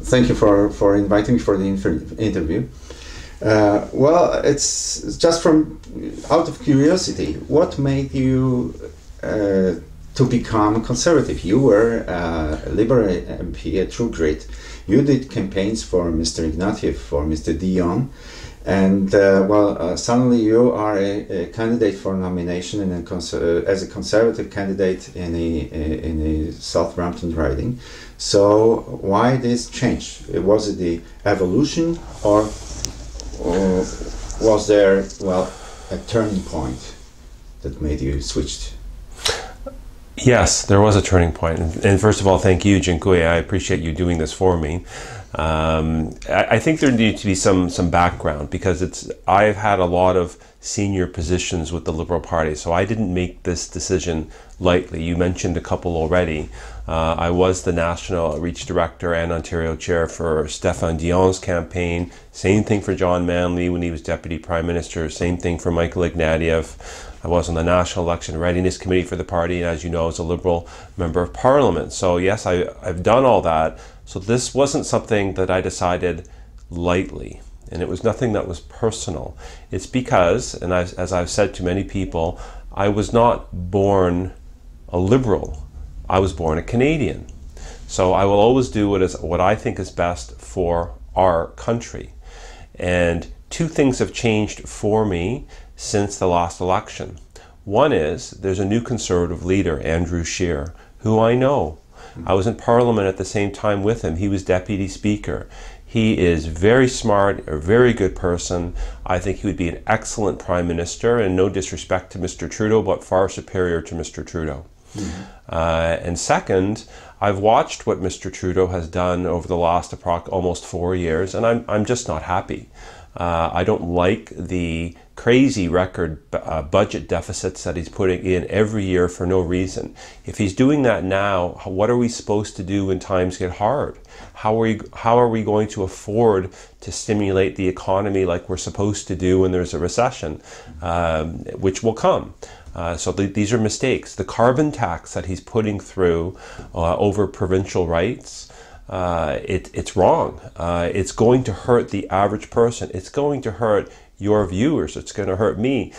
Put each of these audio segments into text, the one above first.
thank you for inviting me for the interview. Well, it's just from out of curiosity. What made you to become conservative? You were a Liberal MP, a true grit. You did campaigns for Mr. Ignatieff, for Mr. Dion, and suddenly you are a candidate for nomination as a conservative candidate in the South Brampton riding. So why this change? Was it the evolution, or was there a turning point that made you switch? Yes, there was a turning point. And first of all, thank you, Dziękuję. I appreciate you doing this for me. I think there needs to be some background, because I've had a lot of senior positions with the Liberal Party, so I didn't make this decision lightly. You mentioned a couple already. I was the National Outreach Director and Ontario Chair for Stéphane Dion's campaign. Same thing for John Manley when he was Deputy Prime Minister. Same thing for Michael Ignatieff. I was on the National Election Readiness Committee for the party, and as you know, as a Liberal Member of Parliament. So yes, I've done all that. So this wasn't something that I decided lightly, and it was nothing that was personal. It's because, and as I've said to many people, I was not born a Liberal. I was born a Canadian. So I will always do what I think is best for our country. And two things have changed for me since the last election. One is there's a new Conservative leader, Andrew Scheer, who I know. I was in Parliament at the same time with him. He was Deputy Speaker. He is very smart, a very good person. I think he would be an excellent Prime Minister, and no disrespect to Mr. Trudeau, but far superior to Mr. Trudeau. And second, I've watched what Mr. Trudeau has done over the last almost 4 years, and I'm just not happy. I don't like the crazy record budget deficits that he's putting in every year for no reason. If he's doing that now, what are we supposed to do when times get hard? How are we going to afford to stimulate the economy like we're supposed to do when there's a recession, which will come? So these are mistakes. The carbon tax that he's putting through over provincial rights, it's wrong. It's going to hurt the average person. It's going to hurt your viewers. It's going to hurt me.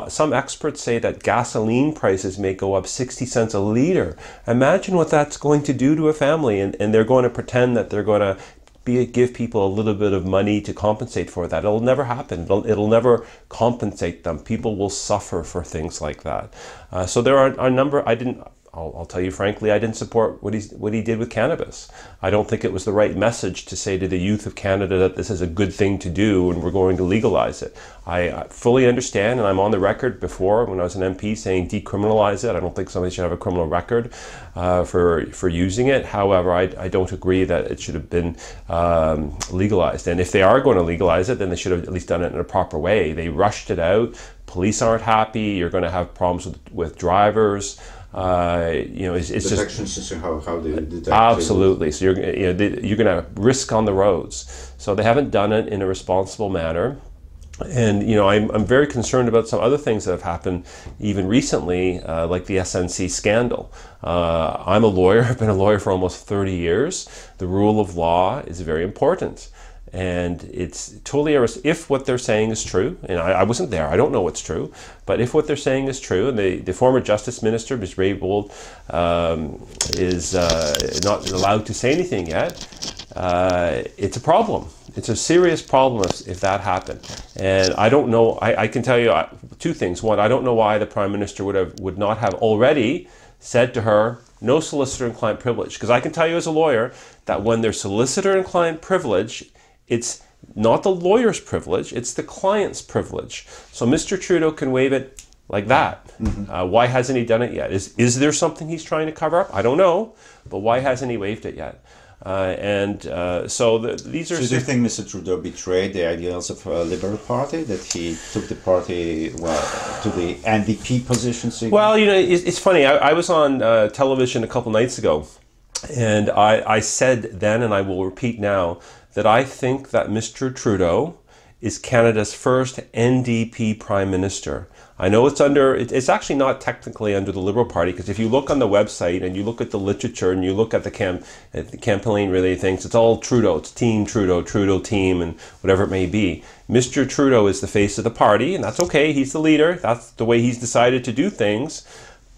Some experts say that gasoline prices may go up 60 cents a liter. Imagine what that's going to do to a family, and they're going to pretend that they're going to give people a little bit of money to compensate for that. It'll never happen. It'll never compensate them. People will suffer for things like that. So there are a number. I'll tell you frankly, I didn't support what he did with cannabis. I don't think it was the right message to say to the youth of Canada that this is a good thing to do and we're going to legalize it. I fully understand, and I'm on the record before when I was an MP saying decriminalize it. I don't think somebody should have a criminal record for using it. However, I don't agree that it should have been legalized. And if they are going to legalize it, then they should have at least done it in a proper way. They rushed it out. Police aren't happy. You're going to have problems with drivers. It's detection just system. How do you detect? Absolutely. So you're going to have risk on the roads. So they haven't done it in a responsible manner. And I'm very concerned about some other things that have happened even recently, like the SNC scandal. I'm a lawyer. I've been a lawyer for almost 30 years. The rule of law is very important. And it's totally, if what they're saying is true, and I wasn't there, I don't know what's true, but if what they're saying is true, and the former Justice Minister, Ms. Raybould, is not allowed to say anything yet, it's a problem. It's a serious problem if that happened. And I don't know, I can tell you two things. One, I don't know why the Prime Minister would not have already said to her, no solicitor and client privilege. Because I can tell you as a lawyer that when there's solicitor and client privilege, it's not the lawyer's privilege, it's the client's privilege. So Mr. Trudeau can waive it like that. Mm-hmm. Why hasn't he done it yet? Is there something he's trying to cover up? I don't know, but why hasn't he waived it yet? These are... So do you think Mr. Trudeau betrayed the ideals of a Liberal Party, that he took the party to the NDP position? Well, it's funny. I was on television a couple nights ago, and I said then, and I will repeat now, that I think that Mr. Trudeau is Canada's first NDP Prime Minister. I know it's actually not technically under the Liberal Party, because if you look on the website and you look at the literature and you look at the campaign related things, it's all Trudeau. It's Team Trudeau, Trudeau team, and whatever it may be. Mr. Trudeau is the face of the party, and that's okay. He's the leader. That's the way he's decided to do things.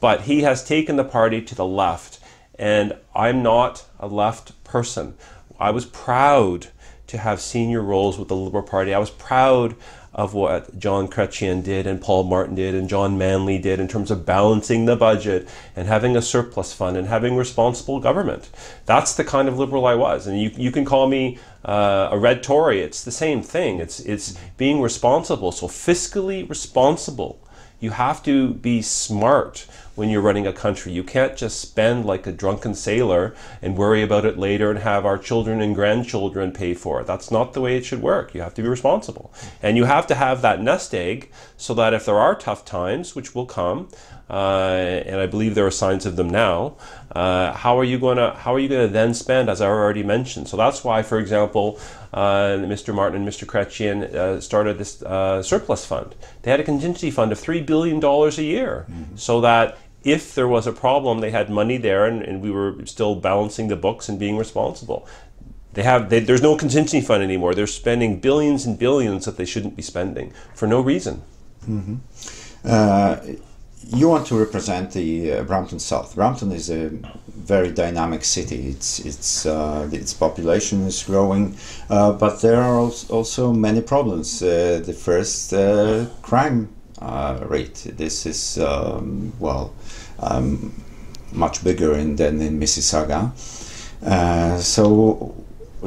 But he has taken the party to the left, and I'm not a left person. I was proud to have senior roles with the Liberal Party. I was proud of what John Chrétien did and Paul Martin did and John Manley did in terms of balancing the budget and having a surplus fund and having responsible government. That's the kind of Liberal I was. And you can call me a red Tory. It's the same thing. It's being responsible. So fiscally responsible. You have to be smart when you're running a country. You can't just spend like a drunken sailor and worry about it later and have our children and grandchildren pay for it. That's not the way it should work. You have to be responsible. And you have to have that nest egg so that if there are tough times, which will come, and I believe there are signs of them now, how are you going to then spend, as I already mentioned? So that's why, for example, Mr. Martin and Mr. Chrétien started this surplus fund. They had a contingency fund of $3 billion a year, so that if there was a problem, they had money there, and we were still balancing the books and being responsible. There's no contingency fund anymore. They're spending billions and billions that they shouldn't be spending for no reason. You want to represent the Brampton South. Brampton is a very dynamic city. Its population is growing, but there are also many problems. The first, crime rate. This is much bigger than in Mississauga. So,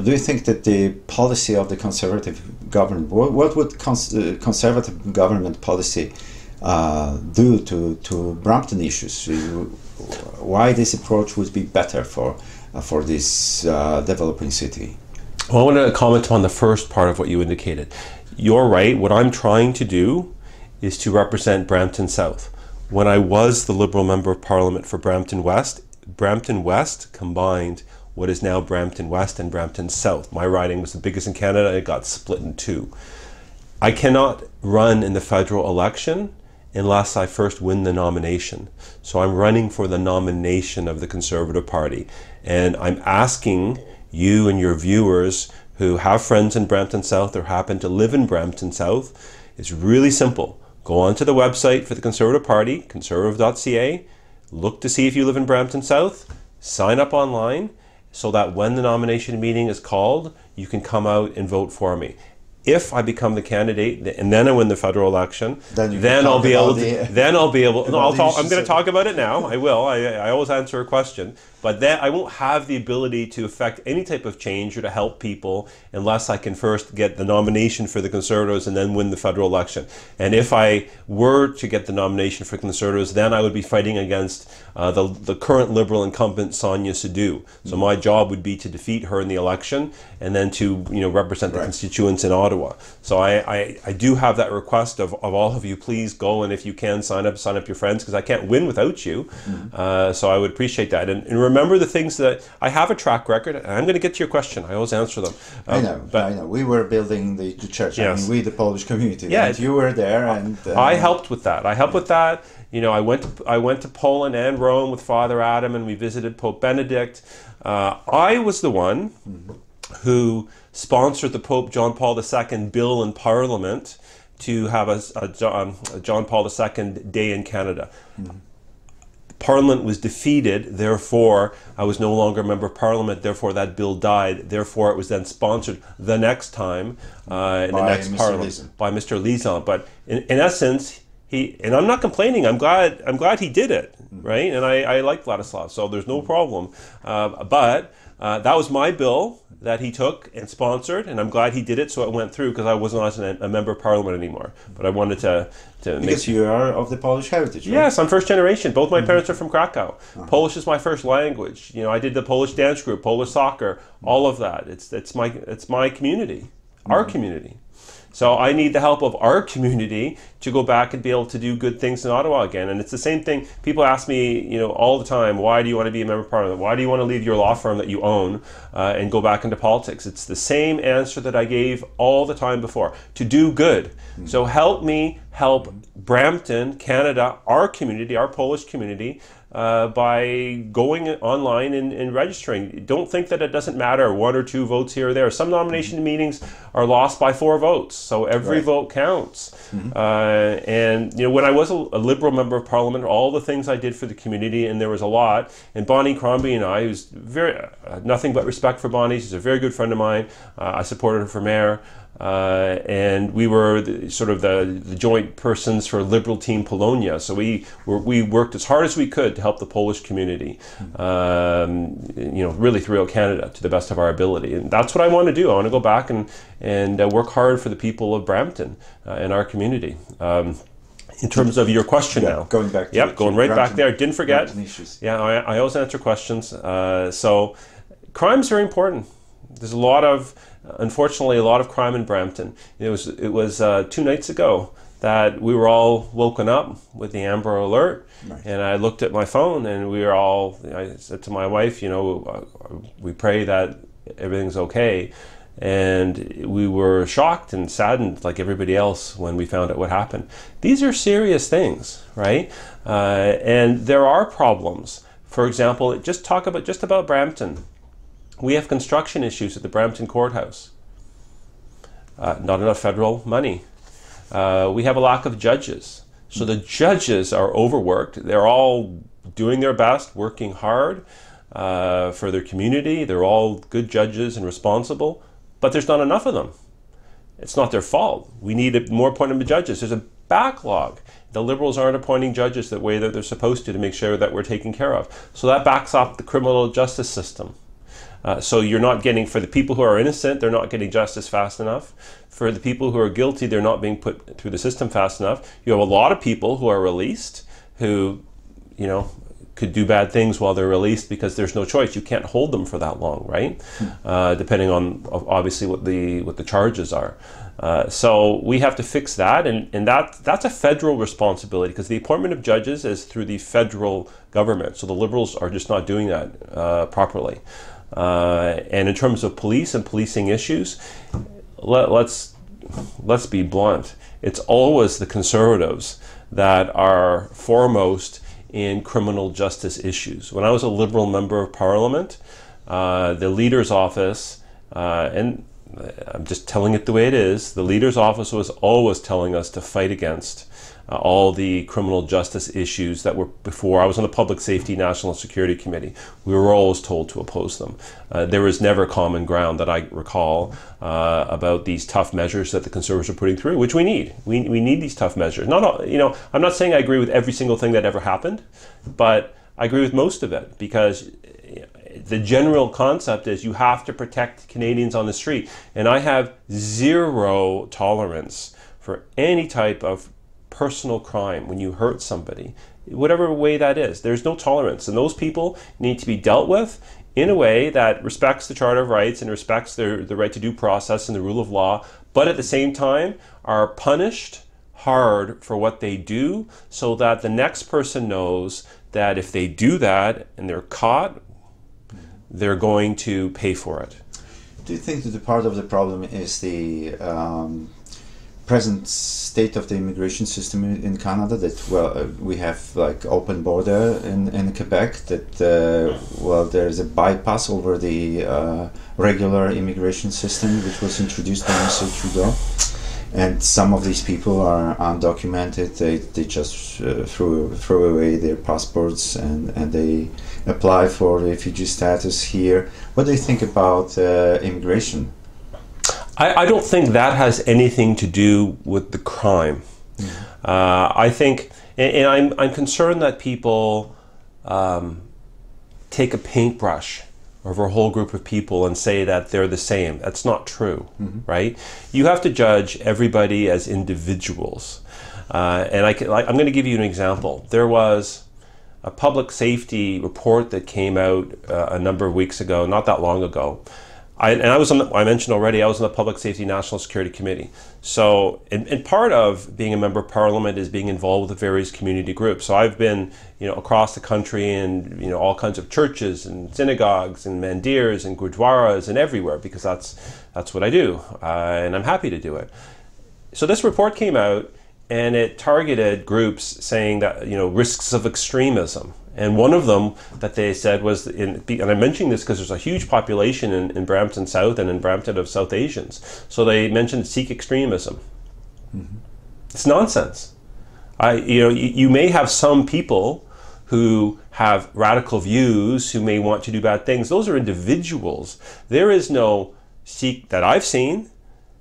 do you think that the policy of the Conservative government, what would Conservative government policy do to Brampton issues? Why this approach would be better for this developing city? Well, I want to comment on the first part of what you indicated. You're right. What I'm trying to do is to represent Brampton South. When I was the Liberal Member of Parliament for Brampton West combined what is now Brampton West and Brampton South. My riding was the biggest in Canada. It got split in two. I cannot run in the federal election unless I first win the nomination. So I'm running for the nomination of the Conservative Party. And I'm asking you and your viewers who have friends in Brampton South or happen to live in Brampton South, it's really simple. Go onto the website for the Conservative Party, conservative.ca, look to see if you live in Brampton South, sign up online so that when the nomination meeting is called, you can come out and vote for me. If I become the candidate and then I win the federal election, then I'll be able to. No, I'm going to talk about it now. I will. I always answer a question, but then I won't have the ability to affect any type of change or to help people unless I can first get the nomination for the Conservatives and then win the federal election. And if I were to get the nomination for Conservatives, then I would be fighting against the current Liberal incumbent Sonia Sadu. So my job would be to defeat her in the election and then to represent the constituents in Ottawa. So I do have that request of all of you, please go, and if you can sign up your friends, because I can't win without you. So I would appreciate that. And remember the things that I have a track record, and I'm going to get to your question. I always answer them. I know. We were building the church. Yes. I mean, we, the Polish community. Yeah, and you were there, and I helped with that. I went to Poland and Rome with Father Adam, and we visited Pope Benedict. I was the one who sponsored the Pope John Paul II bill in Parliament to have a John Paul II Day in Canada. Parliament was defeated, therefore I was no longer a member of Parliament, therefore that bill died, therefore it was then sponsored the next time in the next Parliament by Mr. Lison. But in essence, and I'm not complaining, I'm glad he did it, right? And I like Vladislav, so there's no problem. But that was my bill that he took and sponsored, and I'm glad he did it, so it went through, because I wasn't a member of Parliament anymore. But I wanted to because you are of the Polish heritage, right? Yes, I'm first generation. Both my parents are from Krakow. Polish is my first language. I did the Polish dance group, Polish soccer, all of that. It's my community, our community. So I need the help of our community to go back and be able to do good things in Ottawa again. And it's the same thing. People ask me, all the time, why do you want to be a member of Parliament? Why do you want to leave your law firm that you own and go back into politics? It's the same answer that I gave all the time before: to do good. So help me help Brampton, Canada, our community, our Polish community, by going online and registering. Don't think that it doesn't matter, 1 or 2 votes here or there. Some nomination meetings are lost by 4 votes, so every vote counts. And when I was a Liberal member of Parliament, all the things I did for the community, and there was a lot, and Bonnie Crombie and I, who's very nothing but respect for Bonnie, she's a very good friend of mine, I supported her for mayor, and we were the joint persons for Liberal Team Polonia. So we worked as hard as we could to help the Polish community, really throughout Canada to the best of our ability. And that's what I want to do. I want to go back and work hard for the people of Brampton and our community. In terms of your question now. Going back to going right back there. Didn't forget. Yeah, I always answer questions. So crime's very important. There's unfortunately, a lot of crime in Brampton. It was 2 nights ago that we were all woken up with the Amber Alert. Nice. And I looked at my phone, and I said to my wife, we pray that everything's okay. And we were shocked and saddened like everybody else when we found out what happened. These are serious things, right? And there are problems. For example, just about Brampton. We have construction issues at the Brampton Courthouse. Not enough federal money. We have a lack of judges. So the judges are overworked. They're all doing their best, working hard for their community. They're all good judges and responsible, but there's not enough of them. It's not their fault. We need more appointment of judges. There's a backlog. The Liberals aren't appointing judges the way that they're supposed to make sure that we're taken care of. So that backs up the criminal justice system. So you're not getting, for the people who are innocent, they're not getting justice fast enough. For the people who are guilty, they're not being put through the system fast enough. You have a lot of people who are released who, could do bad things while they're released because there's no choice. You can't hold them for that long, right? Depending on obviously what the charges are. So we have to fix that, and that's a federal responsibility, because the appointment of judges is through the federal government. So the Liberals are just not doing that properly. And in terms of police and policing issues, let's be blunt. It's always the Conservatives that are foremost in criminal justice issues. When I was a Liberal member of Parliament, the Leader's Office, and I'm just telling it the way it is, the Leader's Office was always telling us to fight against all the criminal justice issues that were before. I was on the Public Safety National Security Committee. We were always told to oppose them. There was never common ground that I recall about these tough measures that the Conservatives are putting through, which we need. We need these tough measures. Not all, I'm not saying I agree with every single thing that ever happened, but I agree with most of it, because the general concept is you have to protect Canadians on the street. And I have zero tolerance for any type of personal crime when you hurt somebody, whatever way that is. There's no tolerance, and those people need to be dealt with in a way that respects the Charter of Rights and respects the right to due process and the rule of law, but at the same time are punished hard for what they do, so that the next person knows that if they do that and they're caught, they're going to pay for it. Do you think that the part of the problem is the present state of the immigration system in Canada, that we have like open border in Quebec, that there's a bypass over the regular immigration system which was introduced by Mr. Trudeau, and some of these people are undocumented. They just throw away their passports and they apply for refugee status here. What do you think about immigration? I don't think that has anything to do with the crime. I think, and I'm concerned that people take a paintbrush over a whole group of people and say that they're the same. That's not true, right? You have to judge everybody as individuals. And I'm going to give you an example. There was a public safety report that came out a number of weeks ago, not that long ago, I mentioned already, I was on the Public Safety National Security Committee. So, and part of being a member of Parliament is being involved with various community groups. So I've been, across the country in, all kinds of churches and synagogues and mandirs and gurdwaras and everywhere, because that's what I do, and I'm happy to do it. So this report came out, and it targeted groups saying that, risks of extremism. And one of them that they said was, and I'm mentioning this because there's a huge population in Brampton South and in Brampton of South Asians. So they mentioned Sikh extremism. Mm-hmm. It's nonsense. You may have some people who have radical views, who may want to do bad things. Those are individuals. There is no Sikh that I've seen,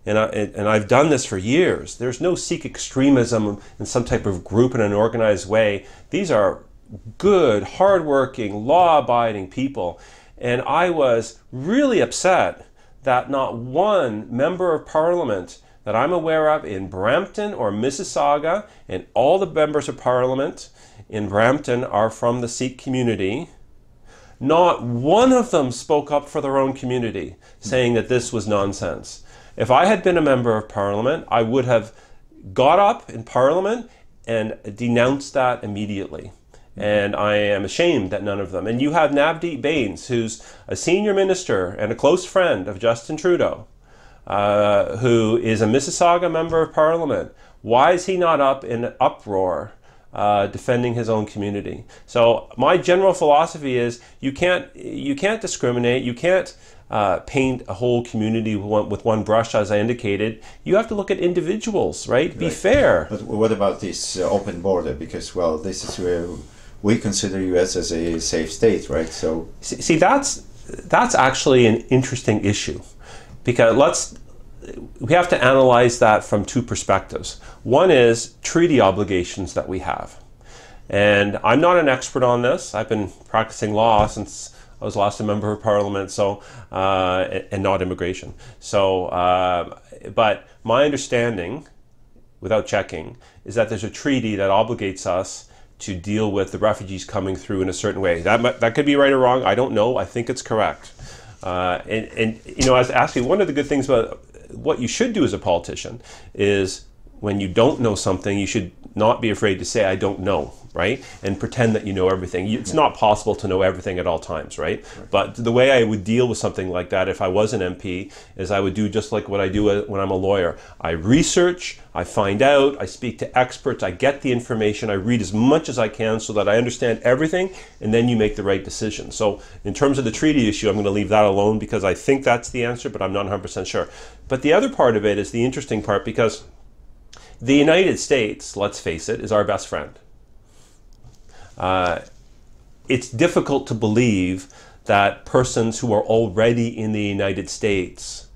and I've done this for years. There's no Sikh extremism in some type of group in an organized way. These are good, hardworking, law-abiding people. And I was really upset that not one member of Parliament that I'm aware of in Brampton or Mississauga, and all the members of Parliament in Brampton are from the Sikh community, not one of them spoke up for their own community, saying that this was nonsense. If I had been a member of Parliament, I would have got up in Parliament and denounced that immediately. And I am ashamed that none of them. And you have Navdeep Bains, who's a senior minister and a close friend of Justin Trudeau, who is a Mississauga member of Parliament. Why is he not up in uproar defending his own community? So my general philosophy is you can't discriminate. You can't paint a whole community with one brush, as I indicated. You have to look at individuals, right? Be fair. But what about this open border? Because, well, this is where we consider US as a safe state, right? So see, that's actually an interesting issue, because we have to analyze that from two perspectives. One is treaty obligations that we have. And I'm not an expert on this. I've been practicing law since I was last a member of Parliament, so and not immigration. So, but my understanding, without checking, is that there's a treaty that obligates us to deal with the refugees coming through in a certain way. That could be right or wrong. I don't know. I think it's correct. And I was asking, one of the good things about what you should do as a politician is, when you don't know something, you should not be afraid to say, I don't know, right? And pretend that you know everything. It's not possible to know everything at all times, right? But the way I would deal with something like that if I was an MP is I would do just like what I do when I'm a lawyer. I research, I find out, I speak to experts, I get the information, I read as much as I can so that I understand everything, and then you make the right decision. So in terms of the treaty issue, I'm going to leave that alone because I think that's the answer, but I'm not 100% sure. But the other part of it is the interesting part, because the United States, let's face it, is our best friend. It's difficult to believe that persons who are already in the United States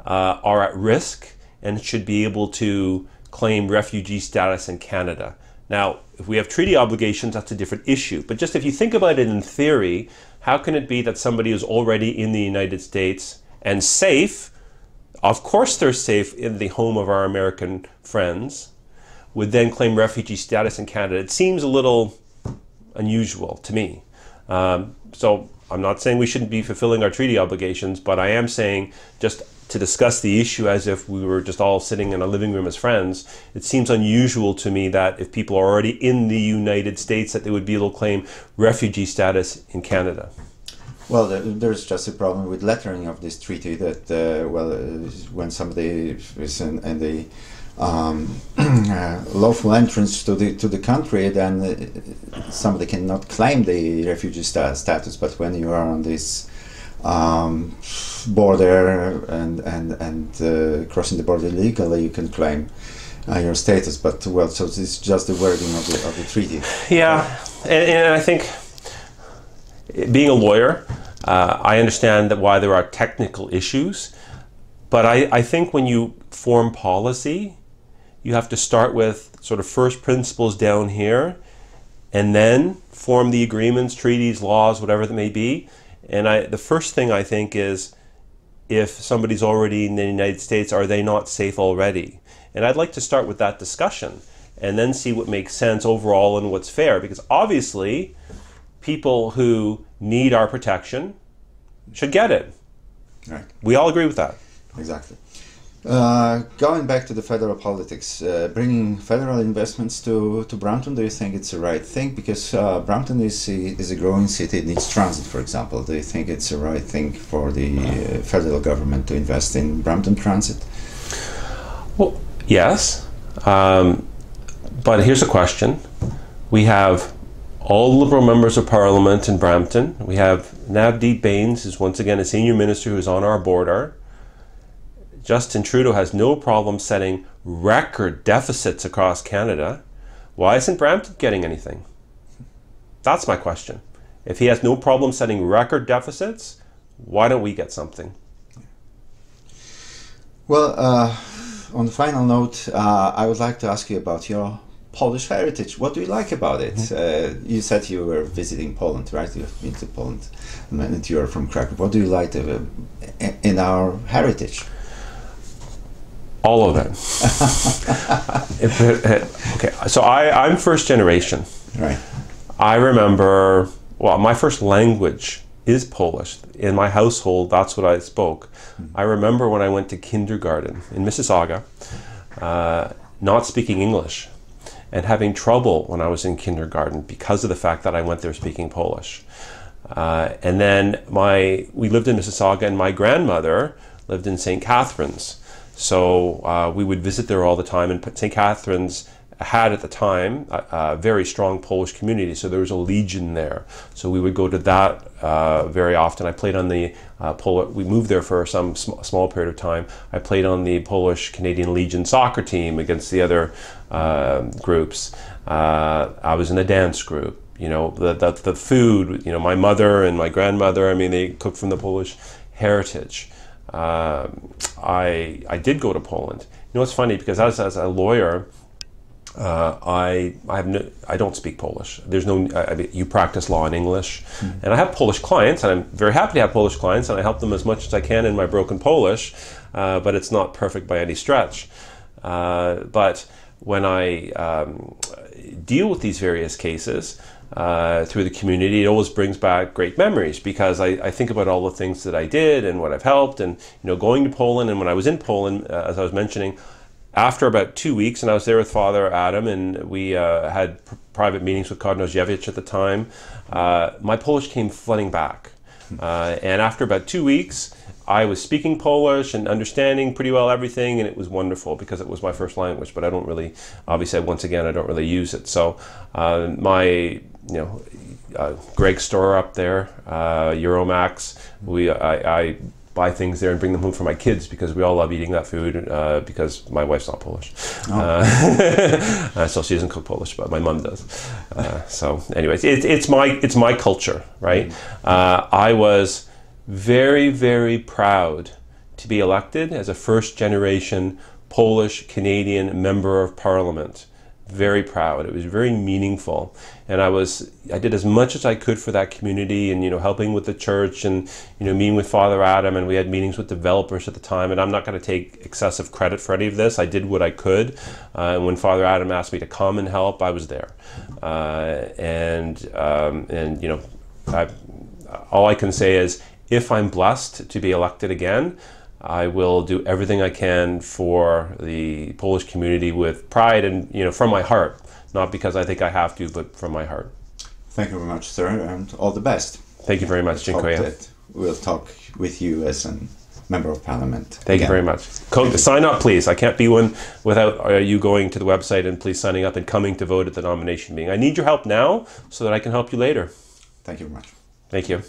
are at risk and should be able to claim refugee status in Canada. Now, if we have treaty obligations, that's a different issue. But just if you think about it in theory, how can it be that somebody who's already in the United States and safe, of course they're safe in the home of our American friends, would then claim refugee status in Canada? It seems a little unusual to me. So I'm not saying we shouldn't be fulfilling our treaty obligations, but I am saying, just to discuss the issue as if we were just all sitting in a living room as friends, it seems unusual to me that if people are already in the United States, that they would be able to claim refugee status in Canada. Well, there's just a problem with lettering of this treaty that, when somebody is in the lawful entrance to the country, then somebody cannot claim the refugee status. But when you are on this border and crossing the border legally, you can claim your status. But well, so it's just the wording of the treaty. Yeah, and I think, being a lawyer, I understand that why there are technical issues, but I think when you form policy, you have to start with sort of first principles down here, and then form the agreements, treaties, laws, whatever that may be. And the first thing I think is, if somebody's already in the United States, are they not safe already? And I'd like to start with that discussion and then see what makes sense overall and what's fair, because obviously people who need our protection should get it. Right. We all agree with that. Exactly. Going back to the federal politics, bringing federal investments to Brampton, do you think it's the right thing? Because Brampton is a growing city, it needs transit, for example. Do you think it's the right thing for the federal government to invest in Brampton Transit? Well, yes. But here's a question. We have all Liberal members of Parliament in Brampton. We have Navdeep Bains, who's once again a senior minister who's on our border. Justin Trudeau has no problem setting record deficits across Canada. Why isn't Brampton getting anything? That's my question. If he has no problem setting record deficits, why don't we get something? Well, on the final note, I would like to ask you about your Polish heritage. What do you like about it? Mm-hmm. You said you were visiting Poland, right? You've been to Poland and you're from Krakow. What do you like in our heritage? All of it. Okay, so I'm first generation. Right. I remember, well, my first language is Polish. In my household, that's what I spoke. Mm-hmm. I remember when I went to kindergarten in Mississauga, not speaking English and having trouble when I was in kindergarten because of the fact that I went there speaking Polish. And then we lived in Mississauga, and my grandmother lived in St. Catharines. So we would visit there all the time, and St. Catharines had at the time a very strong Polish community, so there was a legion there. So we would go to that very often. I played on the we moved there for some small period of time. I played on the Polish Canadian Legion soccer team against the other groups. I was in a dance group. You know, the food, you know, my mother and my grandmother, I mean, they cooked from the Polish heritage. I did go to Poland. You know, it's funny because as a lawyer, I don't speak Polish. There's no, you practice law in English, mm-hmm. and I have Polish clients, and I'm very happy to have Polish clients, and I help them as much as I can in my broken Polish, but it's not perfect by any stretch. But when I deal with these various cases through the community, it always brings back great memories, because I think about all the things that I did and what I've helped, and you know, going to Poland. And when I was in Poland, as I was mentioning, after about 2 weeks, and I was there with Father Adam, and we had private meetings with Cardinal Ziewicz at the time, my Polish came flooding back. And after about 2 weeks, I was speaking Polish and understanding pretty well everything, and it was wonderful because it was my first language. But I don't really, obviously, once again, I don't really use it. So Greg's store up there, Euromax, I buy things there and bring them home for my kids, because we all love eating that food, because my wife's not Polish. Oh. So she doesn't cook Polish, but my mom does. So anyways, it's my culture, right? I was very, very proud to be elected as a first generation Polish Canadian member of Parliament. Very proud. It was very meaningful, and I did as much as I could for that community, and you know, helping with the church, and you know, meeting with Father Adam, and we had meetings with developers at the time. And I'm not going to take excessive credit for any of this. I did what I could, and when Father Adam asked me to come and help, I was there. And you know, all I can say is, if I'm blessed to be elected again, I will do everything I can for the Polish community with pride, and you know, from my heart, not because I think I have to, but from my heart. Thank you very much, sir, and all the best. Thank you very much, Dziękuję. We'll talk with you as a member of Parliament. Thank you very much. Sign up, please. I can't be one without you going to the website and please signing up and coming to vote at the nomination meeting. I need your help now so that I can help you later. Thank you very much. Thank you.